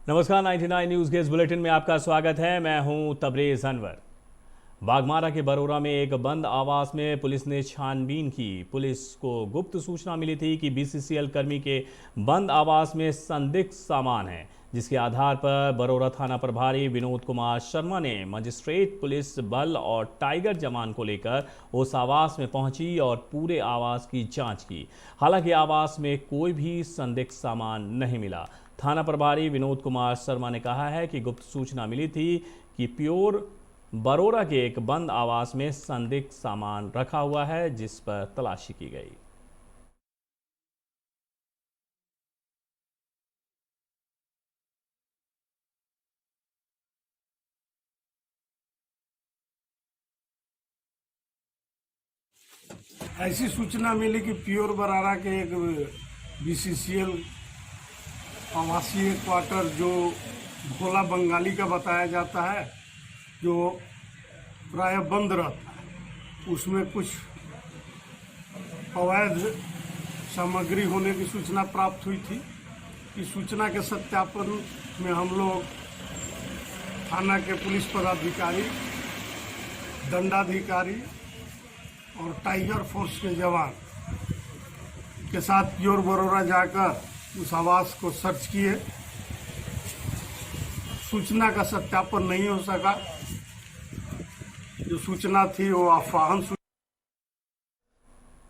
नमस्कार, 99 न्यूज़ के इस बुलेटिन में आपका स्वागत है। मैं हूं तबरेज अनवर। बागमारा के बरोरा में एक बंद आवास में पुलिस ने छानबीन की। पुलिस को गुप्त सूचना मिली थी कि बीसीसीएल कर्मी के बंद आवास में संदिग्ध सामान है, जिसके आधार पर बरोरा थाना प्रभारी विनोद कुमार शर्मा ने मजिस्ट्रेट, पुलिस बल और टाइगर जवान को लेकर उस आवास में पहुंची और पूरे आवास की जांच की। हालांकि आवास में कोई भी संदिग्ध सामान नहीं मिला। थाना प्रभारी विनोद कुमार शर्मा ने कहा है कि गुप्त सूचना मिली थी कि प्योर बरोरा के एक बंद आवास में संदिग्ध सामान रखा हुआ है, जिस पर तलाशी की गई। ऐसी सूचना मिली कि प्योर बरारा के एक बीसीसीएल आवासीय क्वार्टर जो भोला बंगाली का बताया जाता है, जो प्राय बंद रहता है, उसमें कुछ अवैध सामग्री होने की सूचना प्राप्त हुई थी। इस सूचना के सत्यापन में हम लोग थाना के पुलिस पदाधिकारी, दंडाधिकारी और टाइगर फोर्स के जवान के साथ प्योर बरोरा जाकर उस आवास को सर्च किए। सूचना का सत्यापन नहीं हो सका। जो सूचना थी वो अफवाहन।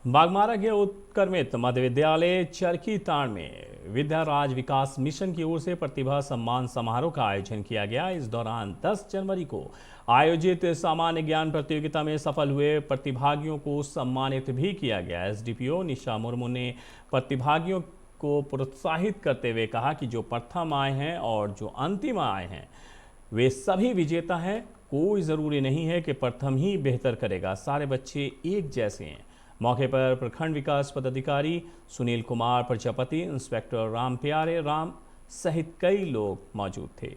बागमारा के उत्क्रमित मध्य विद्यालय चरखी ताड़ में विद्या राज विकास मिशन की ओर से प्रतिभा सम्मान समारोह का आयोजन किया गया। इस दौरान 10 जनवरी को आयोजित सामान्य ज्ञान प्रतियोगिता में सफल हुए प्रतिभागियों को सम्मानित भी किया गया। एसडीपीओ निशा मुर्मू ने प्रतिभागियों को प्रोत्साहित करते हुए कहा कि जो प्रथम आए हैं और जो अंतिम आए हैं वे सभी विजेता हैं। कोई ज़रूरी नहीं है कि प्रथम ही बेहतर करेगा, सारे बच्चे एक जैसे हैं। मौके पर प्रखंड विकास पदाधिकारी सुनील कुमार प्रजापति, इंस्पेक्टर राम प्यारे राम सहित कई लोग मौजूद थे।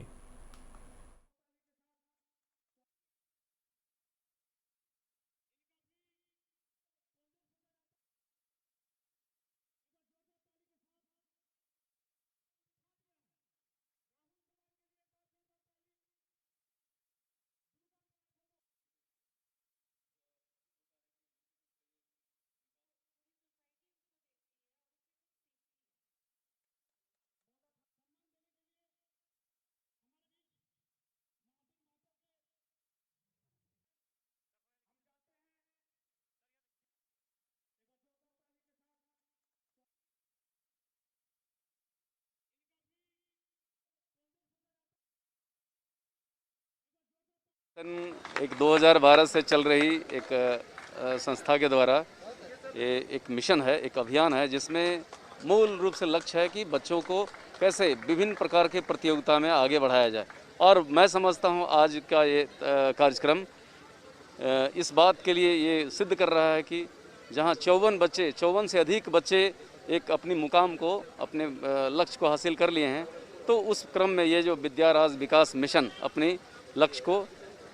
एक 2012 से चल रही एक संस्था के द्वारा ये एक मिशन है, एक अभियान है, जिसमें मूल रूप से लक्ष्य है कि बच्चों को कैसे विभिन्न प्रकार के प्रतियोगिता में आगे बढ़ाया जाए। और मैं समझता हूँ आज का ये कार्यक्रम इस बात के लिए ये सिद्ध कर रहा है कि जहाँ 54 से अधिक बच्चे एक अपनी मुकाम को, अपने लक्ष्य को हासिल कर लिए हैं, तो उस क्रम में ये जो विद्या राज विकास मिशन अपनी लक्ष्य को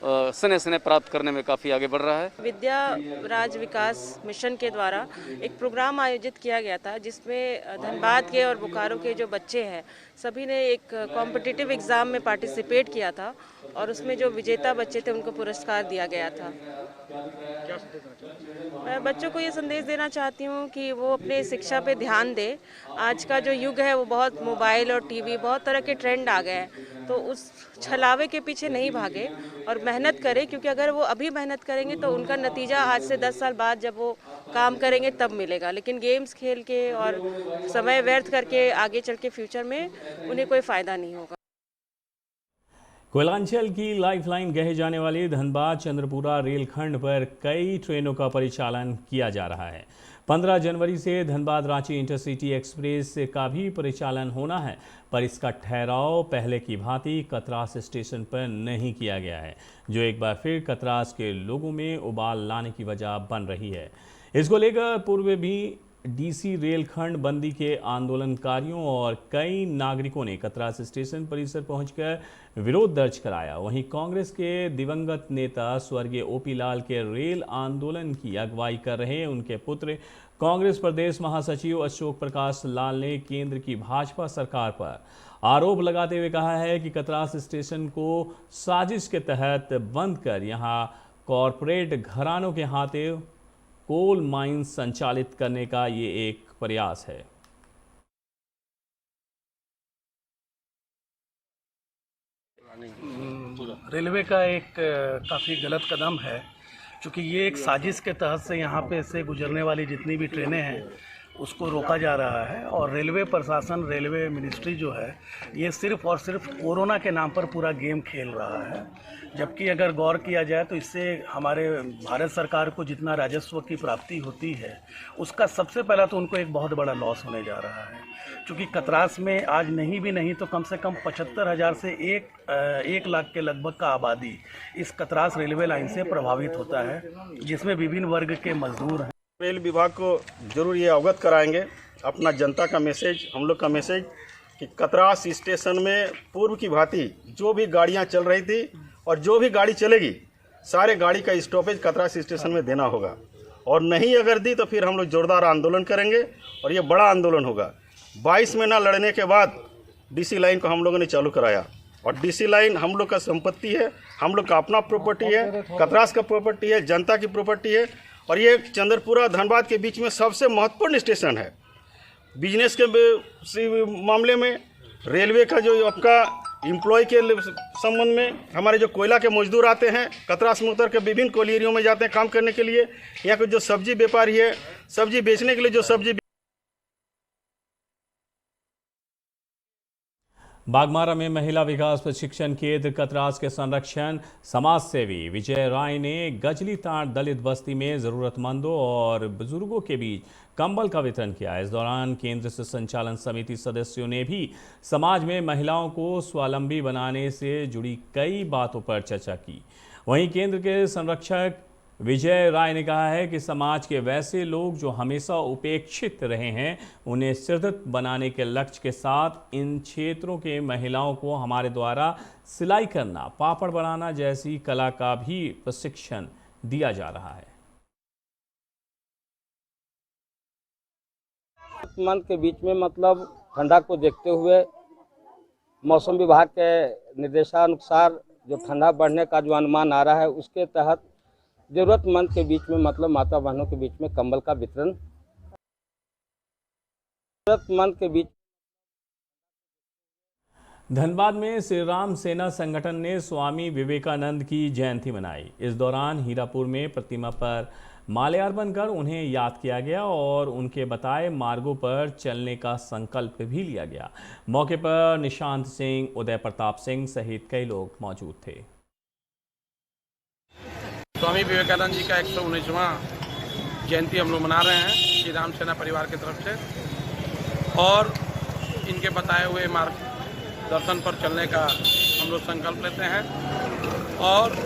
सने सने प्राप्त करने में काफ़ी आगे बढ़ रहा है। विद्या राज विकास मिशन के द्वारा एक प्रोग्राम आयोजित किया गया था, जिसमें धनबाद के और बोकारो के जो बच्चे हैं सभी ने एक कॉम्पिटिटिव एग्ज़ाम में पार्टिसिपेट किया था और उसमें जो विजेता बच्चे थे उनको पुरस्कार दिया गया था। मैं बच्चों को ये संदेश देना चाहती हूँ कि वो अपने शिक्षा पे ध्यान दें। आज का जो युग है वो बहुत मोबाइल और टीवी, बहुत तरह के ट्रेंड आ गए हैं, तो उस छलावे के पीछे नहीं भागे और मेहनत करें, क्योंकि अगर वो अभी मेहनत करेंगे तो उनका नतीजा आज से 10 साल बाद जब वो काम करेंगे तब मिलेगा। लेकिन गेम्स खेल के और समय व्यर्थ करके आगे चल के फ्यूचर में उन्हें कोई फ़ायदा नहीं होगा। कोयलांचल की लाइफलाइन कहे जाने वाली धनबाद चंद्रपुरा रेलखंड पर कई ट्रेनों का परिचालन किया जा रहा है। 15 जनवरी से धनबाद रांची इंटरसिटी एक्सप्रेस का भी परिचालन होना है, पर इसका ठहराव पहले की भांति कतरास स्टेशन पर नहीं किया गया है, जो एक बार फिर कतरास के लोगों में उबाल लाने की वजह बन रही है। इसको लेकर पूर्व भी डीसी रेलखंड बंदी के आंदोलनकारियों और कई नागरिकों ने कतरास स्टेशन परिसर पहुंचकर विरोध दर्ज कराया। वहीं कांग्रेस के दिवंगत नेता स्वर्गीय ओपी लाल के रेल आंदोलन की अगुवाई कर रहे उनके पुत्र कांग्रेस प्रदेश महासचिव अशोक प्रकाश लाल ने केंद्र की भाजपा सरकार पर आरोप लगाते हुए कहा है कि कतरास स्टेशन को साजिश के तहत बंद कर यहां कॉरपोरेट घरानों के हाथे कोल माइंस संचालित करने का ये एक प्रयास है। रेलवे का एक काफ़ी गलत कदम है, क्योंकि ये एक साजिश के तहत से यहाँ पे से गुजरने वाली जितनी भी ट्रेनें हैं उसको रोका जा रहा है। और रेलवे प्रशासन, रेलवे मिनिस्ट्री जो है, ये सिर्फ और सिर्फ कोरोना के नाम पर पूरा गेम खेल रहा है। जबकि अगर गौर किया जाए तो इससे हमारे भारत सरकार को जितना राजस्व की प्राप्ति होती है उसका सबसे पहला तो उनको एक बहुत बड़ा लॉस होने जा रहा है। क्योंकि कतरास में आज नहीं तो कम से कम 75,000 से 1 लाख के लगभग का आबादी इस कतरास रेलवे लाइन से प्रभावित होता है, जिसमें विभिन्न वर्ग के मजदूर हैं। रेल विभाग को जरूर ये अवगत कराएंगे, अपना जनता का मैसेज, हम लोग का मैसेज, कि कतरास स्टेशन में पूर्व की भांति जो भी गाड़ियां चल रही थी और जो भी गाड़ी चलेगी, सारे गाड़ी का स्टॉपेज कतरास स्टेशन में देना होगा। और नहीं अगर दी तो फिर हम लोग जोरदार आंदोलन करेंगे और ये बड़ा आंदोलन होगा। 22 महीना लड़ने के बाद डीसी लाइन को हम लोगों ने चालू कराया, और डीसी लाइन हम लोग का संपत्ति है, हम लोग का अपना प्रॉपर्टी है, कतरास का प्रॉपर्टी है, जनता की प्रॉपर्टी है। और ये चंद्रपुरा धनबाद के बीच में सबसे महत्वपूर्ण स्टेशन है। बिजनेस के मामले में, रेलवे का जो आपका एम्प्लॉय के संबंध में, हमारे जो कोयला के मजदूर आते हैं कतरास में उतर के विभिन्न कोयलियों में जाते हैं काम करने के लिए, यहाँ के जो सब्जी व्यापारी है, सब्जी बेचने के लिए जो सब्जी। बागमारा में महिला विकास प्रशिक्षण केंद्र कतरास के संरक्षण समाज सेवी विजय राय ने गजली ताड़ दलित बस्ती में जरूरतमंदों और बुजुर्गों के बीच कंबल का वितरण किया। इस दौरान केंद्र से संचालन समिति सदस्यों ने भी समाज में महिलाओं को स्वावलंबी बनाने से जुड़ी कई बातों पर चर्चा की। वहीं केंद्र के संरक्षक विजय राय ने कहा है कि समाज के वैसे लोग जो हमेशा उपेक्षित रहे हैं, उन्हें सुदृढ़ बनाने के लक्ष्य के साथ इन क्षेत्रों के महिलाओं को हमारे द्वारा सिलाई करना, पापड़ बनाना जैसी कला का भी प्रशिक्षण दिया जा रहा है। मन के बीच में मतलब ठंडा को देखते हुए मौसम विभाग के निर्देशानुसार जो ठंडा बढ़ने का जो अनुमान आ रहा है, उसके तहत जरूरतमंद के बीच में मतलब माता बहनों के बीच में कंबल का वितरण, जरूरतमंद के बीच। धनबाद में श्री राम सेना संगठन ने स्वामी विवेकानंद की जयंती मनाई। इस दौरान हीरापुर में प्रतिमा पर माल्यार्पण कर उन्हें याद किया गया और उनके बताए मार्गों पर चलने का संकल्प भी लिया गया। मौके पर निशांत सिंह, उदय प्रताप सिंह सहित कई लोग मौजूद थे। स्वामी विवेकानंद जी का 119वां जयंती हम लोग मना रहे हैं श्री राम सेना परिवार की तरफ से, और इनके बताए हुए मार्गदर्शन पर चलने का हम लोग संकल्प लेते हैं। और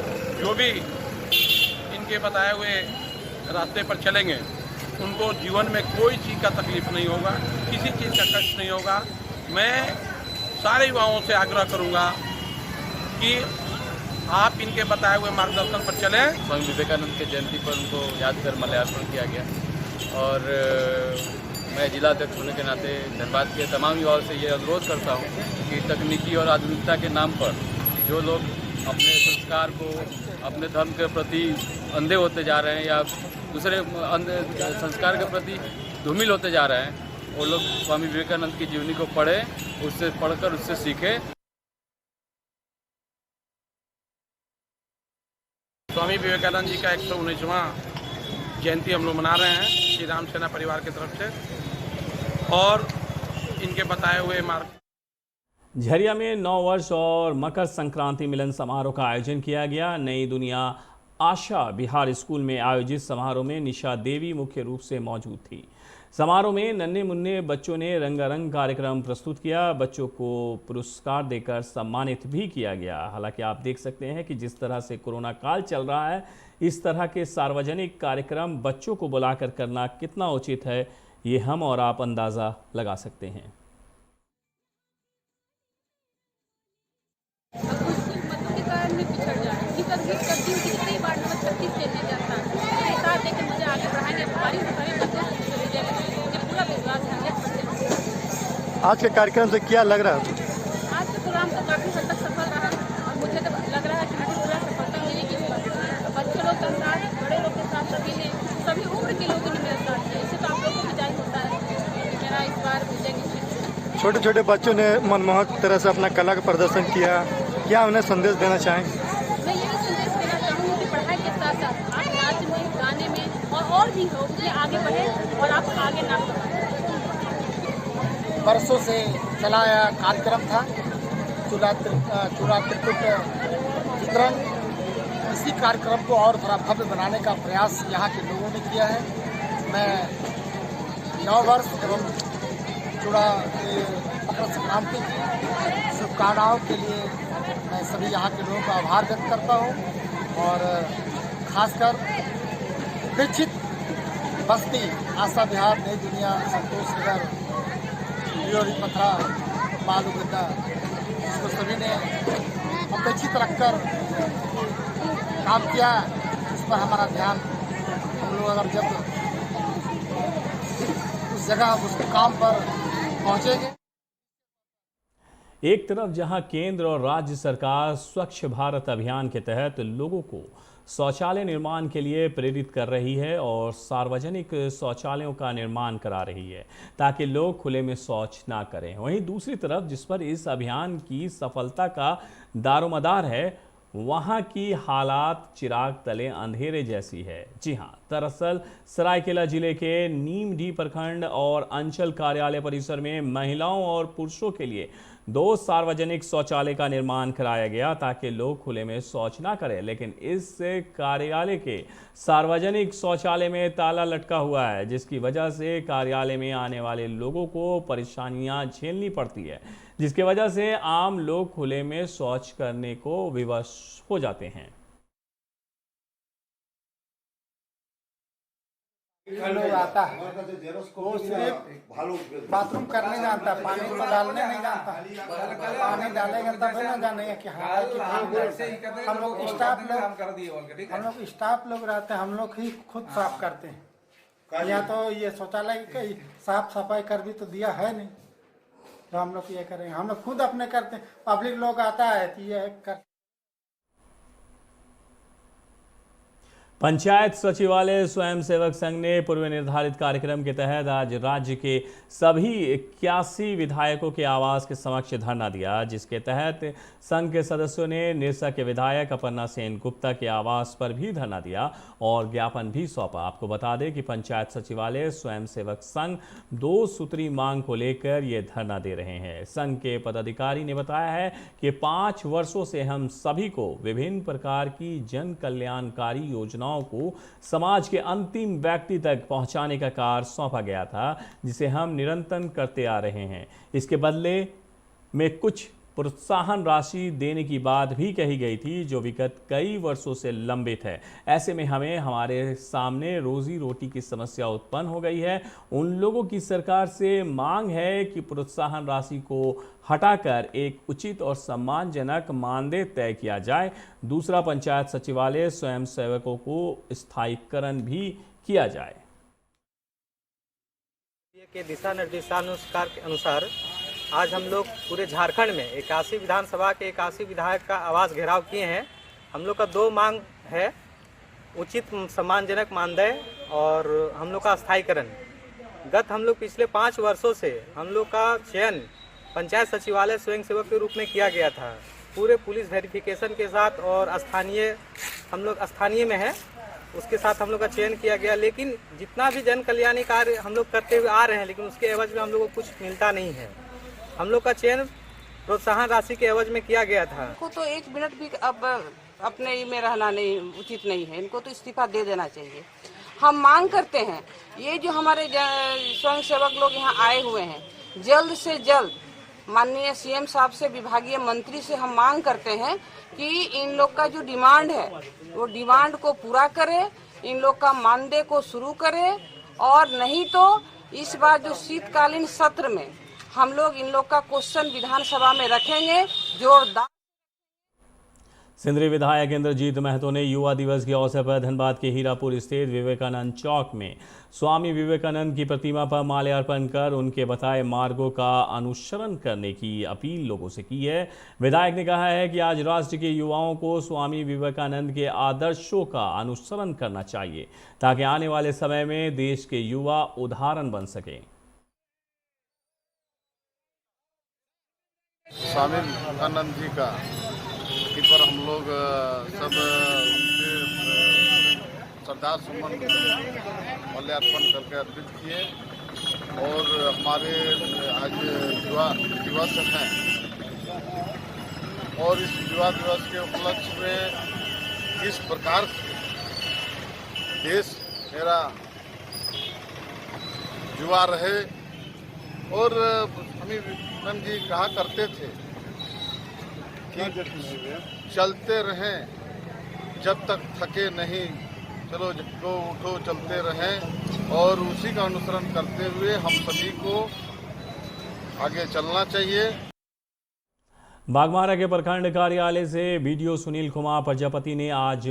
जो भी इनके बताए हुए रास्ते पर चलेंगे उनको जीवन में कोई चीज़ का तकलीफ नहीं होगा, किसी चीज़ का कष्ट नहीं होगा। मैं सारे युवाओं से आग्रह करूँगा कि आप इनके बताए हुए मार्गदर्शन पर चलें। स्वामी विवेकानंद के जयंती पर उनको याद कर माल्यार्पण किया गया, और मैं जिला अध्यक्ष होने के नाते धनबाद के तमाम युवाओं से ये अनुरोध करता हूँ कि तकनीकी और आधुनिकता के नाम पर जो लोग अपने संस्कार को, अपने धर्म के प्रति अंधे होते जा रहे हैं या दूसरे संस्कार के प्रति धूमिल होते जा रहे हैं, वो लोग स्वामी विवेकानंद की जीवनी को पढ़ें, उससे पढ़कर उससे सीखें। स्वामी विवेकानंद जी का 119वां जयंती हम लोग मना रहे हैं श्री राम सेना परिवार की तरफ से, और इनके बताए हुए मार्ग। झरिया में 9 वर्ष और मकर संक्रांति मिलन समारोह का आयोजन किया गया। नई दुनिया आशा बिहार स्कूल में आयोजित समारोह में निशा देवी मुख्य रूप से मौजूद थी। समारोह में नन्हे मुन्ने बच्चों ने रंगारंग कार्यक्रम प्रस्तुत किया। बच्चों को पुरस्कार देकर सम्मानित भी किया गया। हालांकि आप देख सकते हैं कि जिस तरह से कोरोना काल चल रहा है, इस तरह के सार्वजनिक कार्यक्रम बच्चों को बुलाकर करना कितना उचित है, ये हम और आप अंदाज़ा लगा सकते हैं। करती हूँ कि कई बार नंबर 36 खेलने जाता है, साथ लेकर मुझे आगे बढ़ाएंगे, हमारी आज के कार्यक्रम से क्या लग रहा है? आज का प्रोग्राम तो काफ़ी हद तक सफल रहा और मुझे तो लग रहा है कि मुझे पूरा सफलता मिलेगी। बच्चे लोग के साथ, बड़े लोग के साथ सभी उम्र के लोगों ने मेरे साथ किया। इससे तो आप लोग को विजय होता है कि मेरा इस बार विजय निश्चित है। छोटे छोटे बच्चों ने मनमोहक तरह से अपना कला का प्रदर्शन किया, क्या उन्हें संदेश देना चाहेंगे? मैं यही संदेश देना चाहूँगी कि पढ़ाई के साथ साथ आप नाच में, गाने में और भी हो उसमें आगे बढ़े और आप आगे नाम कमाएं। वर्षों से चला आया कार्यक्रम था चूड़ा त्रिकुट वितरण। इसी कार्यक्रम को और थोड़ा भव्य बनाने का प्रयास यहाँ के लोगों ने किया है। मैं नववर्ष एवं चूड़ा मकर संक्रांति की शुभकामनाओं के लिए मैं सभी यहाँ के लोगों का आभार व्यक्त करता हूँ और खासकर उपेक्षित बस्ती, आशा विहार, नई दुनिया, संतोष नगर, पथरा, बालू गड्ढा, इसको सभी ने अपेक्षित रखकर काम किया। इस पर हमारा ध्यान, हम लोग अगर जब उस जगह उस काम पर पहुंचेंगे। एक तरफ जहां केंद्र और राज्य सरकार स्वच्छ भारत अभियान के तहत लोगों को शौचालय निर्माण के लिए प्रेरित कर रही है और सार्वजनिक शौचालयों का निर्माण करा रही है ताकि लोग खुले में शौच ना करें, वहीं दूसरी तरफ जिस पर इस अभियान की सफलता का दारोमदार है वहां की हालात चिराग तले अंधेरे जैसी है। जी हां, दरअसल सरायकेला जिले के नीमडी प्रखंड और अंचल कार्यालय परिसर में महिलाओं और पुरुषों के लिए 2 सार्वजनिक शौचालय का निर्माण कराया गया ताकि लोग खुले में शौच ना करें, लेकिन इस कार्यालय के सार्वजनिक शौचालय में ताला लटका हुआ है, जिसकी वजह से कार्यालय में आने वाले लोगों को परेशानियां झेलनी पड़ती है, जिसकी वजह से आम लोग खुले में शौच करने को विवश हो जाते हैं। लोग आता है वो सिर्फ बाथरूम करने जानता है, पानी को डालने नहीं जानता। पानी डालेगा तब ना जानेगा कि हाँ हम लोग स्टाफ लोग रहते हैं, हम लोग ही खुद साफ करते हैं। या तो ये शौचालय की साफ सफाई कर भी तो दिया है नहीं, तो हम लोग ये करेंगे, हम लोग खुद अपने करते हैं। पब्लिक लोग आता है तो ये कर। पंचायत सचिवालय स्वयंसेवक संघ ने पूर्व निर्धारित कार्यक्रम के तहत आज राज्य के सभी 81 विधायकों के आवास के समक्ष धरना दिया, जिसके तहत संघ के सदस्यों ने निरसा के विधायक अपर्णा सेन गुप्ता के आवास पर भी धरना दिया और ज्ञापन भी सौंपा। आपको बता दें कि पंचायत सचिवालय स्वयंसेवक संघ 2 सूत्री मांग को लेकर ये धरना दे रहे हैं। संघ के पदाधिकारी ने बताया है कि 5 वर्षों से हम सभी को विभिन्न प्रकार की जन कल्याणकारी योजनाओं को समाज के अंतिम व्यक्ति तक पहुंचाने का कार्य सौंपा गया था, जिसे हम निरंतर करते आ रहे हैं। इसके बदले में कुछ प्रोत्साहन राशि देने की बात भी कही गई थी, जो विगत कई वर्षों से लंबित है। ऐसे में हमारे सामने रोजी रोटी की समस्या उत्पन्न हो गई है। उन लोगों की सरकार से मांग है कि प्रोत्साहन राशि को हटाकर एक उचित और सम्मानजनक मानदेय तय किया जाए। दूसरा, पंचायत सचिवालय स्वयंसेवकों को स्थायीकरण भी किया जाए। के दिशा निर्देशानुसार के अनुसार आज हम लोग पूरे झारखंड में 81 विधानसभा के 81 विधायक का आवास घेराव किए हैं। हम लोग का 2 मांग है, उचित सम्मानजनक मानदेय और हम लोग का स्थायीकरण। हम लोग पिछले 5 वर्षों से हम लोग का चयन पंचायत सचिवालय स्वयंसेवक के रूप में किया गया था, पूरे पुलिस वेरिफिकेशन के साथ, और हम लोग स्थानीय में है, उसके साथ हम लोग का चयन किया गया। लेकिन जितना भी जन कल्याणी कार्य हम लोग करते हुए आ रहे हैं, लेकिन उसके एवज में हम लोग को कुछ मिलता नहीं है। हम लोग का चयन प्रोत्साहन राशि के एवज में किया गया था। इनको तो 1 मिनट भी अब अपने में रहना नहीं उचित नहीं है, इनको तो इस्तीफा दे देना चाहिए। हम मांग करते हैं, ये जो हमारे स्वयंसेवक लोग यहाँ आए हुए हैं, जल्द से जल्द माननीय सीएम साहब से, विभागीय मंत्री से हम मांग करते हैं कि इन लोग का जो डिमांड है वो डिमांड को पूरा करे, इन लोग का मानदेय को शुरू करे, और नहीं तो इस बार जो शीतकालीन सत्र में हम लोग इन लोग का क्वेश्चन विधानसभा में रखेंगे जोरदार। सिंदरी विधायक इंद्रजीत महतो ने युवा दिवस के अवसर पर धनबाद के हीरापुर स्थित विवेकानंद चौक में स्वामी विवेकानंद की प्रतिमा पर माल्यार्पण कर उनके बताए मार्गों का अनुसरण करने की अपील लोगों से की है। विधायक ने कहा है कि आज राष्ट्र के युवाओं को स्वामी विवेकानंद के आदर्शों का अनुसरण करना चाहिए ताकि आने वाले समय में देश के युवा उदाहरण बन सकें। स्वामी विवेकानंद जी का पर हम लोग सब श्रद्धा सुमन माल्यार्पण करके अर्पित किए और हमारे आज युवा दिवस है और इस युवा दिवस के उपलक्ष्य में किस प्रकार से देश मेरा युवा रहे और स्वामी विवेकानंद जी कहा करते थे चलते रहें जब तक थके नहीं, चलो जगो उठो चलते रहें और उसी का अनुसरण करते हुए हम सभी को आगे चलना चाहिए। बागमारा के प्रखंड कार्यालय से बीडीओ सुनील कुमार प्रजापति ने आज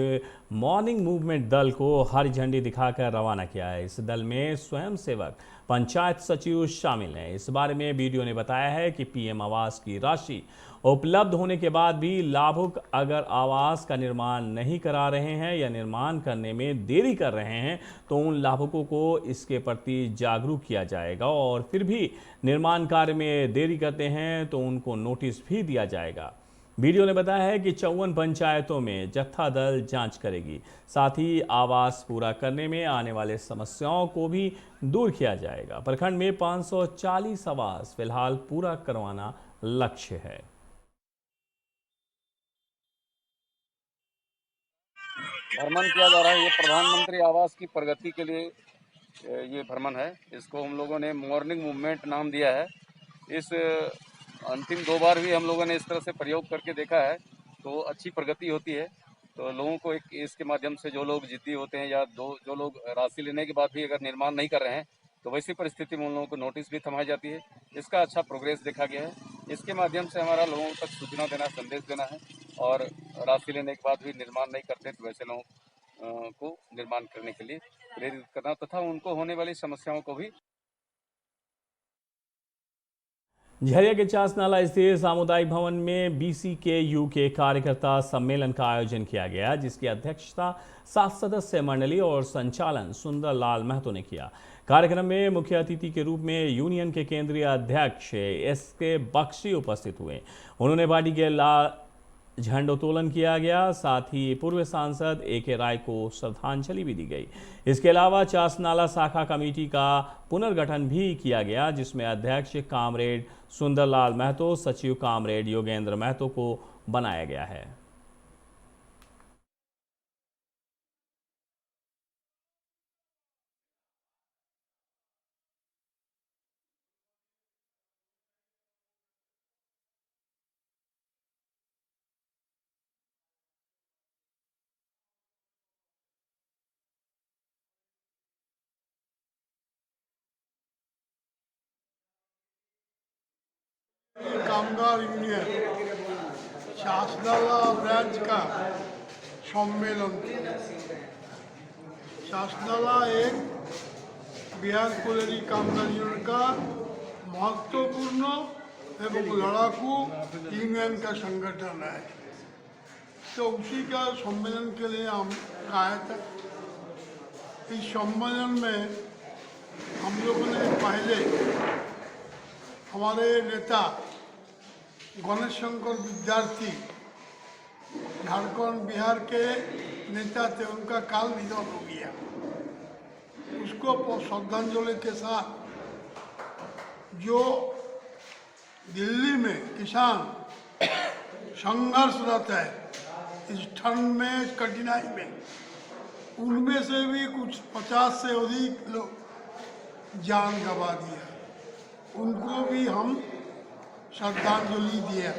मॉर्निंग मूवमेंट दल को हरी झंडी दिखाकर रवाना किया है। इस दल में स्वयंसेवक, पंचायत सचिव शामिल हैं। इस बारे में बीडीओ ने बताया है कि पीएम आवास की राशि उपलब्ध होने के बाद भी लाभुक अगर आवास का निर्माण नहीं करा रहे हैं या निर्माण करने में देरी कर रहे हैं तो उन लाभुकों को इसके प्रति जागरूक किया जाएगा और फिर भी निर्माण कार्य में देरी करते हैं तो उनको नोटिस भी दिया जाएगा। बीडीओ ने बताया है कि 54 पंचायतों में जत्था दल जांच करेगी, साथ ही आवास पूरा करने में आने वाले समस्याओं को भी दूर किया जाएगा। प्रखंड में 540 आवास फिलहाल पूरा करवाना लक्ष्य है। भ्रमण किया जा रहा है, ये प्रधानमंत्री आवास की प्रगति के लिए ये भ्रमण है। इसको हम लोगों ने मॉर्निंग मूवमेंट नाम दिया है। इस अंतिम 2 बार भी हम लोगों ने इस तरह से प्रयोग करके देखा है तो अच्छी प्रगति होती है। तो लोगों को इसके माध्यम से जो लोग जिद्दी होते हैं या जो लोग राशि लेने के बाद भी अगर निर्माण नहीं कर रहे हैं तो वैसी परिस्थिति में उन लोगों को नोटिस भी थमाई जाती है। इसका अच्छा प्रोग्रेस देखा गया है। इसके माध्यम से हमारा लोगों तक सूचना देना, संदेश देना है और राशि लेने के बाद भी निर्माण नहीं करते तो वैसे लोगों को निर्माण करने के लिए प्रेरित करना तथा उनको होने वाली समस्याओं को भी। झरिया के चासनाला स्थित सामुदायिक भवन में BCKU के कार्यकर्ता सम्मेलन का आयोजन किया गया, जिसकी अध्यक्षता 7 सदस्य मंडली और संचालन सुंदर लाल महतो ने किया। कार्यक्रम में मुख्य अतिथि के रूप में यूनियन के केंद्रीय अध्यक्ष SK बख्शी उपस्थित हुए। उन्होंने पार्टी के झंडोत्तोलन किया गया, साथ ही पूर्व सांसद AK राय को श्रद्धांजलि भी दी गई। इसके अलावा चासनाला शाखा कमेटी का पुनर्गठन भी किया गया, जिसमें अध्यक्ष कामरेड सुंदरलाल महतो, सचिव कामरेड योगेंद्र महतो को बनाया गया है। कामगार यूनियन चासनाला ब्रांच का सम्मेलन। चासनाला एक बिहार कोयला कामगार यूनियन का महत्वपूर्ण एवं लड़ाकू यूनियन का संगठन है, तो उसी का सम्मेलन के लिए हम आए थे। इस सम्मेलन में हम लोगों ने पहले हमारे नेता गणेश शंकर विद्यार्थी झारखंड बिहार के नेता थे, उनका काल निधन हो गया। उसको श्रद्धांजलि के साथ जो दिल्ली में किसान संघर्षरत है इस ठंड में, कठिनाई में, उनमें से भी कुछ 50 से अधिक लोग जान गंवा दिया, उनको भी हम श्रद्धांजलि दिया।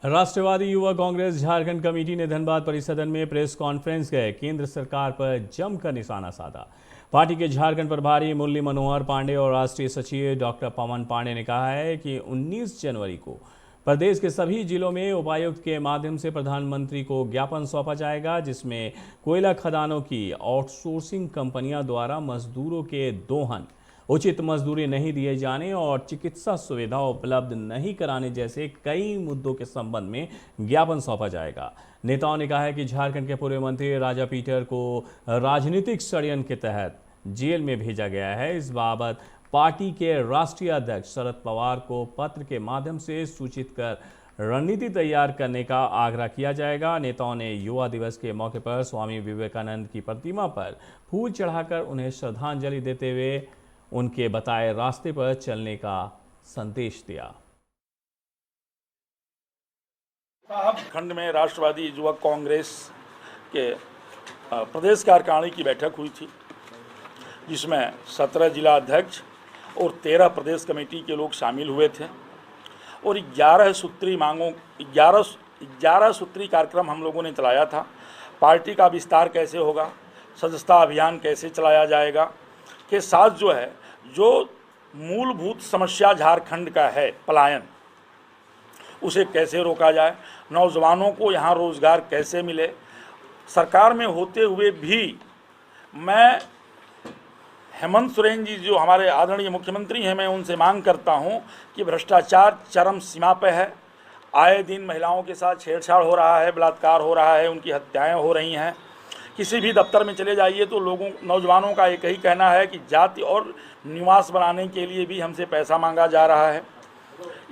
राष्ट्रवादी युवा कांग्रेस झारखंड कमेटी ने धनबाद परिसदन में प्रेस कॉन्फ्रेंस गए केंद्र सरकार पर जमकर निशाना साधा। पार्टी के झारखंड प्रभारी मुरली मनोहर पांडे और राष्ट्रीय सचिव डॉक्टर पवन पांडे ने कहा है कि 19 जनवरी को प्रदेश के सभी जिलों में उपायुक्त के माध्यम से प्रधानमंत्री को ज्ञापन सौंपा जाएगा, जिसमें कोयला खदानों की आउटसोर्सिंग कंपनियों द्वारा मजदूरों के दोहन, उचित मजदूरी नहीं दिए जाने और चिकित्सा सुविधा उपलब्ध नहीं कराने जैसे कई मुद्दों के संबंध में ज्ञापन सौंपा जाएगा। नेताओं ने कहा है कि झारखंड के पूर्व मंत्री राजा पीटर को राजनीतिक षड्यंत्र के तहत जेल में भेजा गया है। इस बाबत पार्टी के राष्ट्रीय अध्यक्ष शरद पवार को पत्र के माध्यम से सूचित कर रणनीति तैयार करने का आग्रह किया जाएगा। नेताओं ने युवा दिवस के मौके पर स्वामी विवेकानंद की प्रतिमा पर फूल चढ़ाकर उन्हें श्रद्धांजलि देते हुए उनके बताए रास्ते पर चलने का संदेश दिया। खंड में राष्ट्रवादी युवक कांग्रेस के प्रदेश कार्यकारिणी की बैठक हुई थी, जिसमें 17 जिला अध्यक्ष और 13 प्रदेश कमेटी के लोग शामिल हुए थे और 11 सूत्री कार्यक्रम हम लोगों ने चलाया था। पार्टी का विस्तार कैसे होगा, सदस्यता अभियान कैसे चलाया जाएगा के साथ जो मूलभूत समस्या झारखंड का है पलायन, उसे कैसे रोका जाए, नौजवानों को यहाँ रोजगार कैसे मिले। सरकार में होते हुए भी मैं हेमंत सोरेन जी जो हमारे आदरणीय मुख्यमंत्री हैं, मैं उनसे मांग करता हूं कि भ्रष्टाचार चरम सीमा पर है। आए दिन महिलाओं के साथ छेड़छाड़ हो रहा है, बलात्कार हो रहा है, उनकी हत्याएं हो रही हैं। किसी भी दफ्तर में चले जाइए तो नौजवानों का एक ही कहना है कि जाति और निवास बनाने के लिए भी हमसे पैसा मांगा जा रहा है।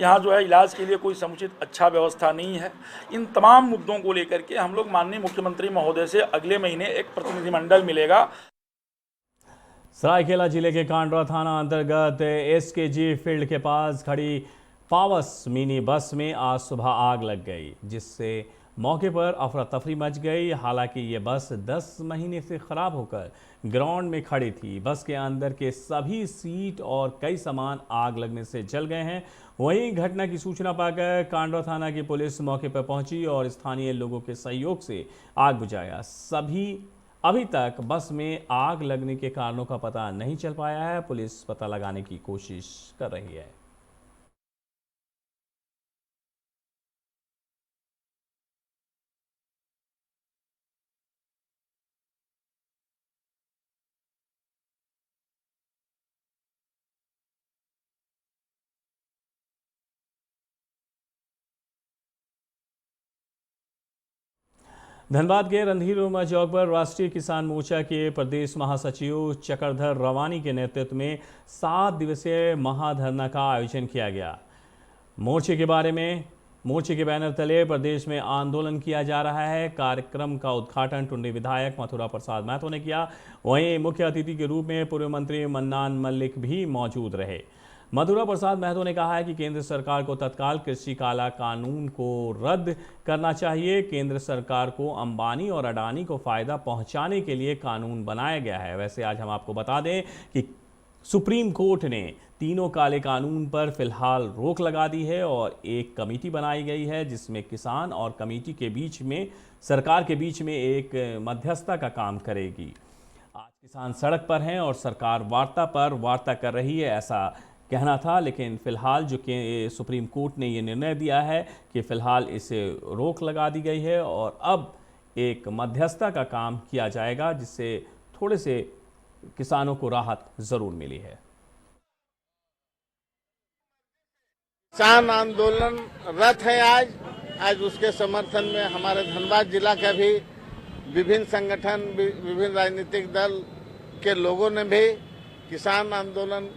यहाँ इलाज के लिए कोई समुचित अच्छा व्यवस्था नहीं है। इन तमाम मुद्दों को लेकर के हम लोग माननीय मुख्यमंत्री महोदय से अगले महीने एक प्रतिनिधिमंडल मिलेगा। सरायकेला जिले के कांडवा थाना अंतर्गत SKG फील्ड के पास खड़ी पावस मिनी बस में आज सुबह आग लग गई, जिससे मौके पर अफरा तफरी मच गई। हालांकि ये बस 10 महीने से खराब होकर ग्राउंड में खड़ी थी। बस के अंदर के सभी सीट और कई सामान आग लगने से जल गए हैं। वहीं घटना की सूचना पाकर कांडवा थाना की पुलिस मौके पर पहुंची और स्थानीय लोगों के सहयोग से आग बुझाया। अभी तक बस में आग लगने के कारणों का पता नहीं चल पाया है। पुलिस पता लगाने की कोशिश कर रही है। धनबाद के रणधीर वर्मा चौक पर राष्ट्रीय किसान मोर्चा के प्रदेश महासचिव चक्रधर रवानी के नेतृत्व में 7 दिवसीय महाधरना का आयोजन किया गया। मोर्चे के बैनर तले प्रदेश में आंदोलन किया जा रहा है। कार्यक्रम का उद्घाटन टुंडी विधायक मथुरा प्रसाद महतो ने किया। वहीं मुख्य अतिथि के रूप में पूर्व मंत्री मन्नान मल्लिक भी मौजूद रहे। मथुरा प्रसाद महतो ने कहा है कि केंद्र सरकार को तत्काल कृषि काला कानून को रद्द करना चाहिए। केंद्र सरकार को अंबानी और अडानी को फायदा पहुंचाने के लिए कानून बनाया गया है। वैसे आज हम आपको बता दें कि सुप्रीम कोर्ट ने तीनों काले कानून पर फिलहाल रोक लगा दी है और एक कमेटी बनाई गई है, जिसमें किसान और कमेटी के बीच में, सरकार के बीच में एक मध्यस्थता का काम करेगी। आज किसान सड़क पर हैं और सरकार वार्ता कर रही है, ऐसा कहना था, लेकिन फिलहाल जो कि सुप्रीम कोर्ट ने ये निर्णय दिया है कि फिलहाल इसे रोक लगा दी गई है और अब एक मध्यस्थता का काम किया जाएगा, जिससे थोड़े से किसानों को राहत जरूर मिली है। किसान आंदोलन रथ है आज उसके समर्थन में हमारे धनबाद जिला का भी विभिन्न संगठन, विभिन्न राजनीतिक दल के लोगों ने भी किसान आंदोलन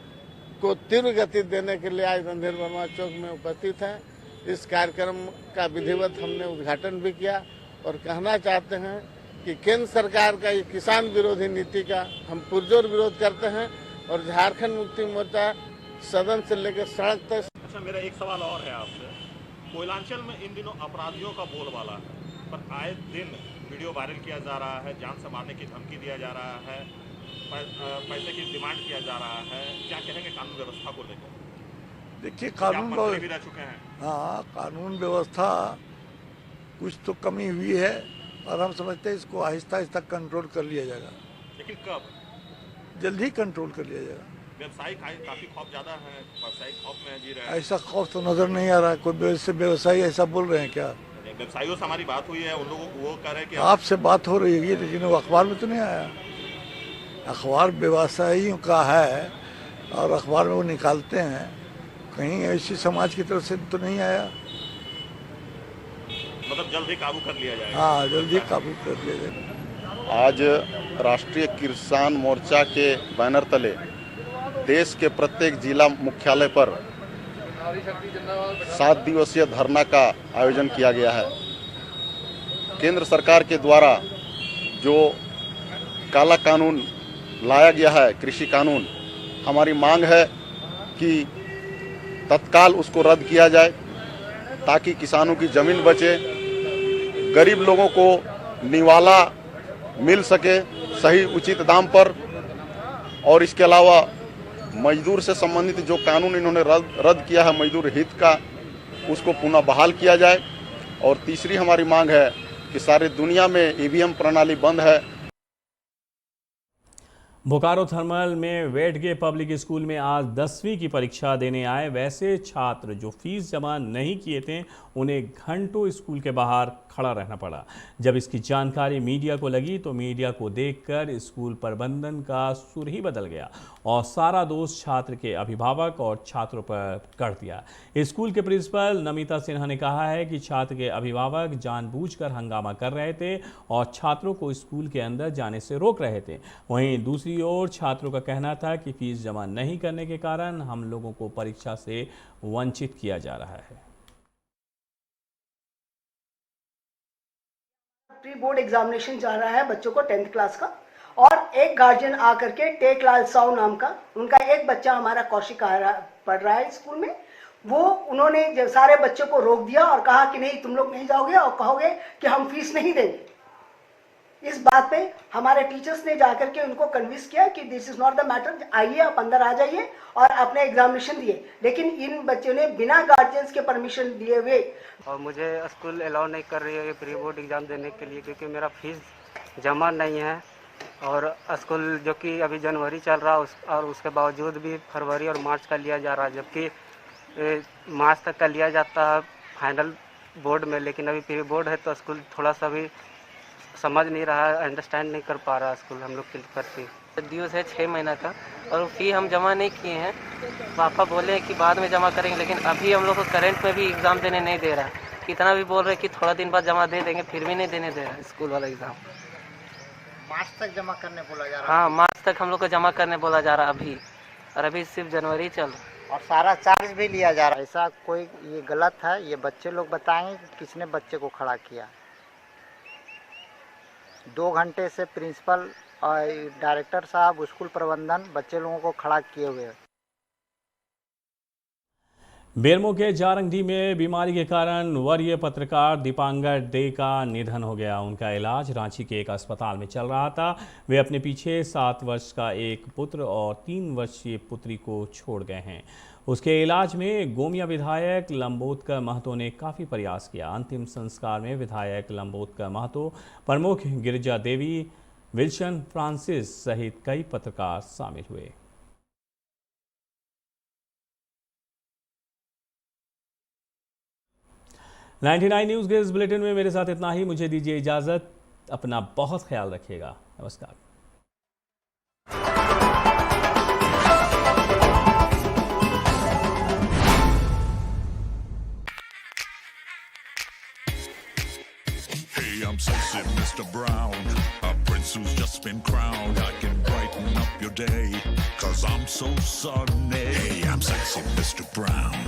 को तीव्र गति देने के लिए आज रणधीर वर्मा चौक में उपस्थित हैं। इस कार्यक्रम का विधिवत हमने उद्घाटन भी किया और कहना चाहते हैं कि केंद्र सरकार का ये किसान विरोधी नीति का हम पुरजोर विरोध करते हैं और झारखंड मुक्ति मोर्चा सदन से लेकर सड़क तक। अच्छा, मेरा एक सवाल और है आपसे। कोयलांचल में इन दिनों अपराधियों का बोलबाला है, पर आए दिन वीडियो वायरल किया जा रहा है, जान से मारने की धमकी दिया जा रहा है, पैसे की डिमांड किया जा रहा है। क्या कहेंगे कानून व्यवस्था को लेकर? देखिए, भी रह चुके हैं। हाँ, कानून व्यवस्था कुछ तो कमी हुई है और हम समझते हैं इसको आहिस्ता आहिस्ता कंट्रोल कर लिया जाएगा। लेकिन कब? जल्द ही कंट्रोल कर लिया जाएगा। व्यवसायिक काफी खौफ ज्यादा है, व्यवसायिक खौफ में जी रहे हैं। ऐसा खौफ तो नजर नहीं आ रहा। कोई व्यवसायी ऐसा बोल रहे हैं क्या? व्यवसायियों से हमारी बात हुई है, उन लोगों को वो कह रहे हैं कि आपसे बात हो रही है, लेकिन वो अखबार में तो नहीं आया। अखबार व्यवसायियों का है और अखबार में वो निकालते हैं, कहीं ऐसी समाज की तरफ से तो नहीं आया। मतलब जल्द ही काबू कर लिया जाएगा। हाँ, जल्दी काबू कर लिया जाएगा। आज राष्ट्रीय किसान मोर्चा के बैनर तले देश के प्रत्येक जिला मुख्यालय पर 7 दिवसीय धरना का आयोजन किया गया है। केंद्र सरकार के द्वारा जो काला कानून लाया गया है, कृषि कानून, हमारी मांग है कि तत्काल उसको रद्द किया जाए ताकि किसानों की ज़मीन बचे, गरीब लोगों को निवाला मिल सके सही उचित दाम पर, और इसके अलावा मजदूर से संबंधित जो कानून इन्होंने रद्द किया है मजदूर हित का, उसको पुनः बहाल किया जाए। और तीसरी हमारी मांग है कि सारी दुनिया में ईवीएम प्रणाली बंद है। बोकारो थर्मल में वेट के पब्लिक स्कूल में आज 10वीं की परीक्षा देने आए वैसे छात्र जो फीस जमा नहीं किए थे, उन्हें घंटों स्कूल के बाहर खड़ा रहना पड़ा। जब इसकी जानकारी मीडिया को लगी तो मीडिया को देखकर स्कूल प्रबंधन का सुर ही बदल गया और सारा दोष छात्र के अभिभावक और छात्रों पर कर दिया। स्कूल के प्रिंसिपल नमिता सिन्हा ने कहा है कि छात्र के अभिभावक जानबूझकर हंगामा कर रहे थे और छात्रों को स्कूल के अंदर जाने से रोक रहे थे। वहीं दूसरी ओर छात्रों का कहना था कि फीस जमा नहीं करने के कारण हम लोगों को परीक्षा से वंचित किया जा रहा है। प्री बोर्ड एग्जामिनेशन जा रहा है बच्चों को 10th क्लास का, और एक गार्जियन आकर के टेक लाल साउ नाम का, उनका एक बच्चा हमारा कौशिक पढ़ रहा है स्कूल में, वो उन्होंने जब सारे बच्चों को रोक दिया और कहा कि नहीं तुम लोग नहीं जाओगे और कहोगे कि हम फीस नहीं देंगे। इस बात पे हमारे टीचर्स ने जाकर के उनको कन्विंस किया कि this is not the matter, आइए आप अंदर आ जाइए और अपने एग्जामिनेशन दिए। लेकिन इन बच्चों ने बिना गार्जियंस के परमिशन दिए हुए, और मुझे स्कूल अलाउ नहीं कर रही है प्री बोर्ड एग्ज़ाम देने के लिए, क्योंकि मेरा फीस जमा नहीं है और स्कूल जो कि अभी जनवरी चल रहा है और उसके बावजूद भी फरवरी और मार्च का लिया जा रहा है, जबकि मार्च तक का लिया जाता है फाइनल बोर्ड में। लेकिन अभी प्री बोर्ड है तो स्कूल थोड़ा सा भी समझ नहीं रहा है, अंडरस्टैंड नहीं कर पा रहा स्कूल हम लोग की करती। ड्यूज़ है 6 महीना का और फ़ी हम जमा नहीं किए हैं। पापा बोले हैं कि बाद में जमा करेंगे, लेकिन अभी हम लोग को करंट में भी एग्ज़ाम देने नहीं दे रहा है। कितना भी बोल रहे हैं कि थोड़ा दिन बाद जमा दे देंगे, फिर भी नहीं देने दे रहा है स्कूल वाला एग्ज़ाम। मार्च तक जमा करने बोला जा रहा है। हाँ, मार्च तक हम लोग को जमा करने बोला जा रहा है अभी, और अभी सिर्फ जनवरी चल रहा है और सारा चार्ज भी लिया जा रहा है। ऐसा कोई ये गलत है, ये बच्चे लोग बताएंगे कि किसने बच्चे को खड़ा किया। 2 घंटे से प्रिंसिपल और डायरेक्टर साहब, स्कूल प्रबंधन बच्चे लोगों को खड़ा किए हुए हैं। बेरमो के जारंगडी में बीमारी के कारण वरीय पत्रकार दीपांकर डे का निधन हो गया। उनका इलाज रांची के एक अस्पताल में चल रहा था। वे अपने पीछे 7 वर्ष का एक पुत्र और 3 वर्षीय पुत्री को छोड़ गए हैं। उसके इलाज में गोमिया विधायक लंबोदकर महतो ने काफ़ी प्रयास किया। अंतिम संस्कार में विधायक लंबोदकर महतो, प्रमुख गिरिजा देवी, विल्सन फ्रांसिस सहित कई पत्रकार शामिल हुए। $99 न्यूज़ के इस बुलेटिन में मेरे साथ इतना ही। मुझे दीजिए इजाज़त। अपना बहुत ख्याल रखिएगा। नमस्कार। I'm sexy Mr. Brown, a prince who's just been crowned. I can brighten up your day, 'cause I'm so sunny. Hey, I'm sexy Mr. Brown,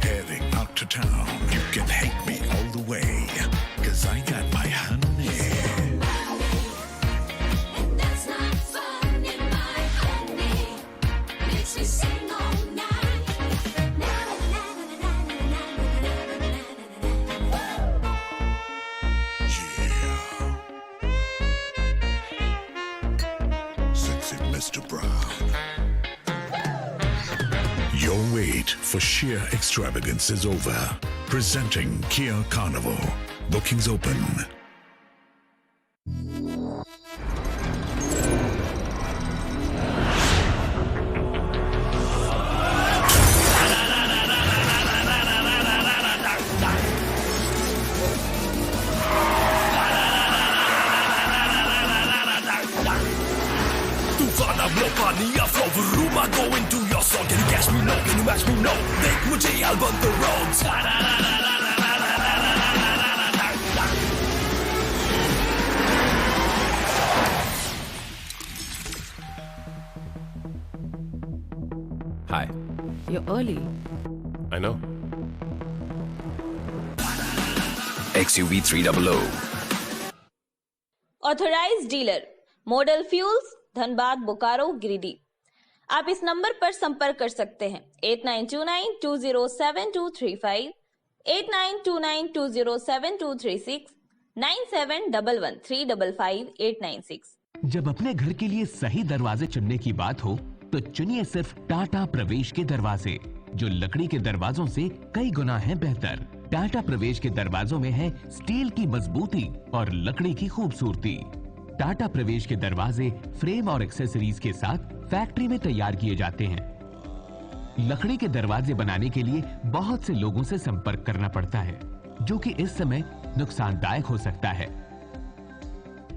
heading out to town. You can hate me all the way, 'cause I got my honey. And that's not funny, my honey makes me sing all night. Mr. Brown. Your wait for sheer extravagance is over. Presenting Kia Carnival. Bookings open. song, can you catch me? No, can you match me? No, देख मुझे album the roads. Hi. You're early. I know. XUV 300. Authorised dealer Model Fuels Dhanbad Bokaro Giridih. आप इस number पर संपर्क कर सकते हैं 8929207235, 8929207236, 9711355896। जब अपने घर के लिए सही दरवाजे चुनने की बात हो तो चुनिए सिर्फ टाटा प्रवेश के दरवाजे, जो लकड़ी के दरवाजों से कई गुना है बेहतर। टाटा प्रवेश के दरवाजों में है स्टील की मजबूती और लकड़ी की खूबसूरती। टाटा प्रवेश के दरवाजे फ्रेम और एक्सेसरीज के साथ फैक्ट्री में तैयार किए जाते हैं। लकड़ी के दरवाजे बनाने के लिए बहुत से लोगों से संपर्क करना पड़ता है, जो कि इस समय नुकसानदायक हो सकता है।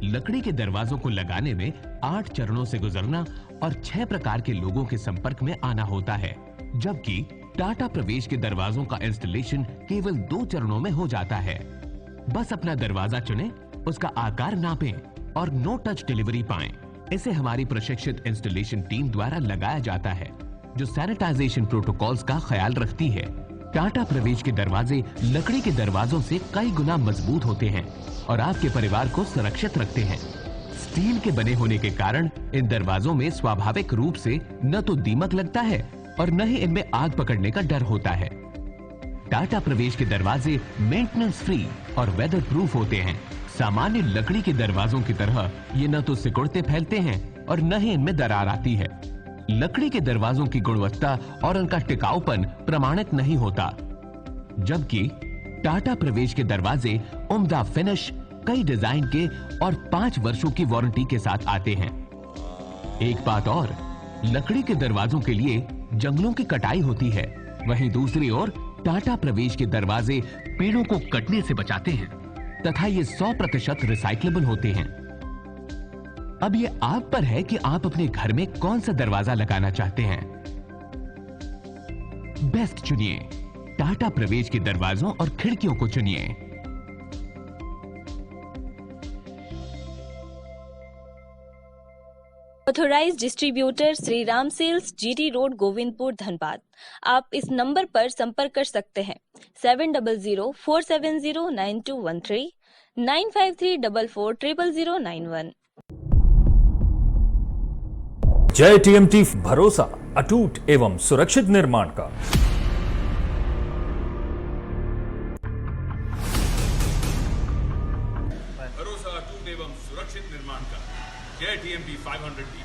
लकड़ी के दरवाजों को लगाने में 8 चरणों से गुजरना और 6 प्रकार के लोगों के संपर्क में आना होता है, जबकि टाटा प्रवेश के दरवाजों का इंस्टॉलेशन केवल 2 चरणों में हो जाता है। बस अपना दरवाजा चुनें, उसका आकार नापें और नो टच डिलीवरी पाएं। इसे हमारी प्रशिक्षित इंस्टॉलेशन टीम द्वारा लगाया जाता है, जो सैनिटाइजेशन प्रोटोकॉल्स का ख्याल रखती है। टाटा प्रवेश के दरवाजे लकड़ी के दरवाजों से कई गुना मजबूत होते हैं और आपके परिवार को सुरक्षित रखते हैं। स्टील के बने होने के कारण इन दरवाजों में स्वाभाविक रूप से न तो दीमक लगता है और न ही इनमें आग पकड़ने का डर होता है। टाटा प्रवेश के दरवाजे मेंटेनेंस फ्री और वेदर प्रूफ होते हैं। सामान्य लकड़ी के दरवाजों की तरह ये न तो सिकुड़ते फैलते हैं और न ही इनमें दरार आती है। लकड़ी के दरवाजों की गुणवत्ता और उनका टिकाऊपन प्रमाणित नहीं होता, जबकि टाटा प्रवेश के दरवाजे उम्दा फिनिश, कई डिजाइन के और 5 वर्षों की वारंटी के साथ आते हैं। एक बात और, लकड़ी के दरवाजों के लिए जंगलों की कटाई होती है, वहीं दूसरी ओर टाटा प्रवेश के दरवाजे पेड़ों को कटने से बचाते हैं तथा ये 100% रिसाइक्लेबल होते हैं। अब ये आप पर है कि आप अपने घर में कौन सा दरवाजा लगाना चाहते हैं। बेस्ट चुनिए, टाटा प्रवेश के दरवाजों और खिड़कियों को चुनिए। Authorised distributor Shri Ram Sales, GT Road, Govindpur, Dhanbad. आप इस नंबर पर संपर्क कर सकते हैं 7004709213, 9534400091। जय टीएमटी, भरोसा अटूट एवं सुरक्षित निर्माण का। भरोसा अटूट एवं सुरक्षित निर्माण का। जय टीएमटी 500D।